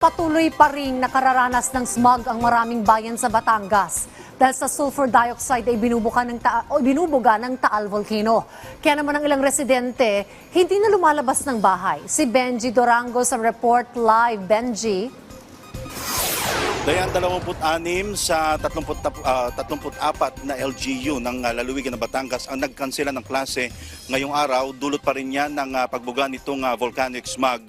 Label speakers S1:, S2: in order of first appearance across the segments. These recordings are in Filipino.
S1: Patuloy pa ring nakararanas ng smog ang maraming bayan sa Batangas dahil sa sulfur dioxide ay binubuga ng Taal Volcano. Kaya naman ang ilang residente hindi na lumalabas ng bahay. Si Benji Dorango sa report live. Benji.
S2: Dayan 26 sa 34 na LGU ng lalawigan ng Batangas ang nagkansela ng klase ngayong araw. Dulot pa rin yan ng pagbuga nitong volcanic smog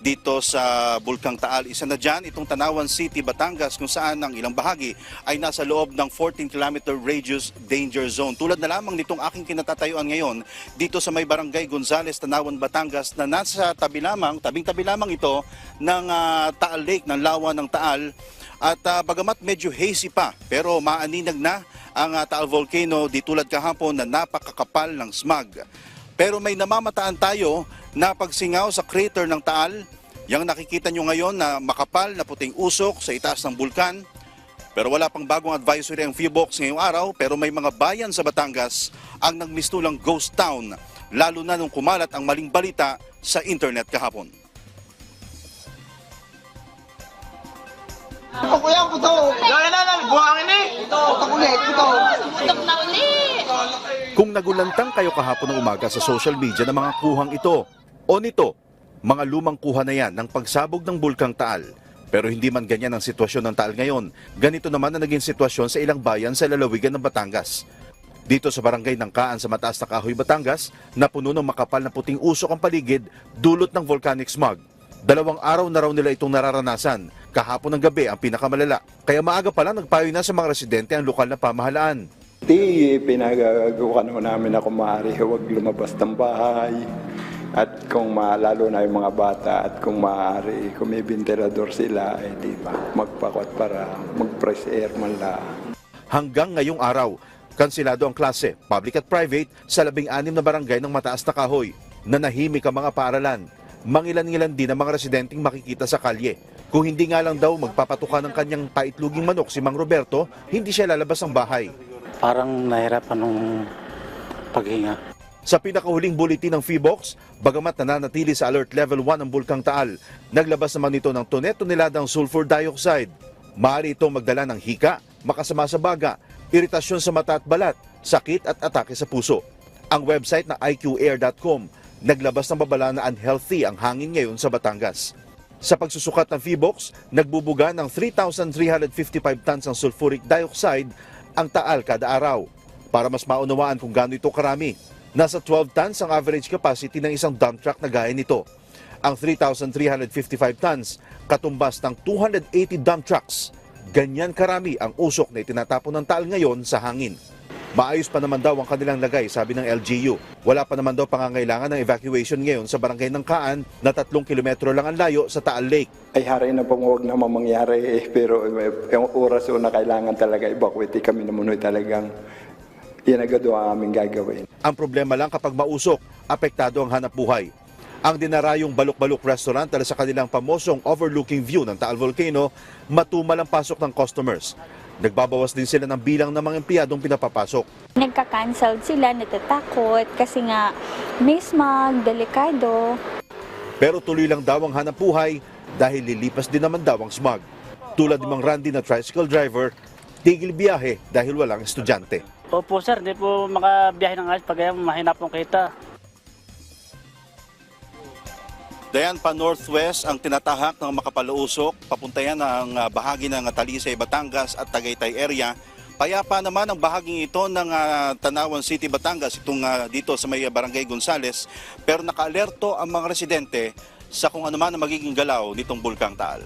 S2: dito sa Bulkang Taal. Isa na dyan itong Tanawan City, Batangas, kung saan ang ilang bahagi ay nasa loob ng 14-kilometer radius danger zone. Tulad na lamang nitong aking kinatatayuan ngayon dito sa may barangay Gonzales, Tanawan, Batangas, na nasa tabing-tabi lamang ito ng Taal Lake, ng lawa ng Taal. At bagamat medyo hazy pa, pero maaninag na ang Taal Volcano di tulad kahapon na napakakapal ng smog. Pero may namamataan tayo na pagsingaw sa crater ng Taal. Yang nakikita nyo ngayon na makapal na puting usok sa itaas ng bulkan. Pero wala pang bagong advisory ang PHIVOLCS ngayong araw, pero may mga bayan sa Batangas ang nagmistulang ghost town, lalo na nung kumalat ang maling balita sa internet kahapon.
S3: Ako yan, puto. Gaya na, buhangin eh. Putok ulit, puto. Putok na ulit.
S2: Kung nagulantang kayo kahapon ng umaga sa social media ng mga kuhang ito o nito, mga lumang kuha na yan ng pagsabog ng Bulkang Taal. Pero hindi man ganyan ang sitwasyon ng Taal ngayon. Ganito naman ang naging sitwasyon sa ilang bayan sa lalawigan ng Batangas. Dito sa barangay ng Kaan sa Mataas na Kahoy, Batangas, napuno ng makapal na puting usok ang paligid dulot ng volcanic smog. 2 araw na raw nila itong nararanasan. Kahapon ng gabi ang pinakamalala. Kaya maaga pa lang nagpayo na sa mga residente ang lokal na pamahalaan.
S4: Pinagagawa namin na kung maaari huwag lumabas ng bahay. At kung lalo na yung mga bata at kung maaari, kung may ventilador sila, di ba, magpakot para mag-fresh air man lang.
S2: Hanggang ngayong araw, kansilado ang klase, public at private, sa 16 na barangay ng Mataas na Kahoy. Nanahimik ang mga paaralan. Mangilan-ngilan din ang mga residenteng makikita sa kalye. Kung hindi nga lang daw magpapatuka ng kanyang paitluging manok si Mang Roberto, hindi siya lalabas ng bahay.
S5: Parang nahirapan nung paghinga.
S2: Sa pinakahuling bulletin ng PHIVOLCS, bagamat nananatili sa alert level 1 ang Bulkang Taal, naglabas naman ito ng toneladas sulfur dioxide. Maaari itong magdala ng hika, makasama sa baga, iritasyon sa mata at balat, sakit at atake sa puso. Ang website na iqair.com naglabas ng babala na unhealthy ang hangin ngayon sa Batangas. Sa pagsusukat ng PHIVOLCS, nagbubuga ng 3,355 tons ng sulfuric dioxide ang Taal kada araw. Para mas maunawaan kung gaano ito karami, nasa 12 tons ang average capacity ng isang dump truck na gaya nito. Ang 3,355 tons, katumbas ng 280 dump trucks. Ganyan karami ang usok na itinatapon ng Taal ngayon sa hangin. Maayos pa naman daw ang kanilang lagay, sabi ng LGU. Wala pa naman daw pangangailangan ng evacuation ngayon sa barangay ng Kaan na 3 kilometro lang ang layo sa Taal Lake.
S4: Ay hari na pong huwag naman mangyari, pero yung oras na kailangan talaga evacuate kami na muna talagang yan agad ang aming gagawin.
S2: Ang problema lang kapag mausok, apektado ang hanap buhay. Ang dinarayong Balok-Balok restaurant dahil sa kanilang pamosong overlooking view ng Taal Volcano, matumal ang pasok ng customers. Nagbabawas din sila ng bilang ng mga empleyadong pinapapasok.
S6: Nagka-cancelled sila, natatakot kasi nga may smog, delikado.
S2: Pero tuloy lang daw ang hanap buhay dahil lilipas din naman daw ang smog. Tulad ni Mang Randy na tricycle driver, tigil biyahe dahil walang estudyante.
S5: Opo sir, hindi po makabiyahe ng ayos pag mahina pong kita.
S2: Dayan pa northwest ang tinatahak ng makapalausok, papunta yan ang bahagi ng Talisay, Batangas at Tagaytay area. Payapa naman ang bahaging ito ng Tanawan City, Batangas, itong dito sa may barangay Gonzales. Pero naka-alerto ang mga residente sa kung ano man ang magiging galaw nitong Bulkang Taal.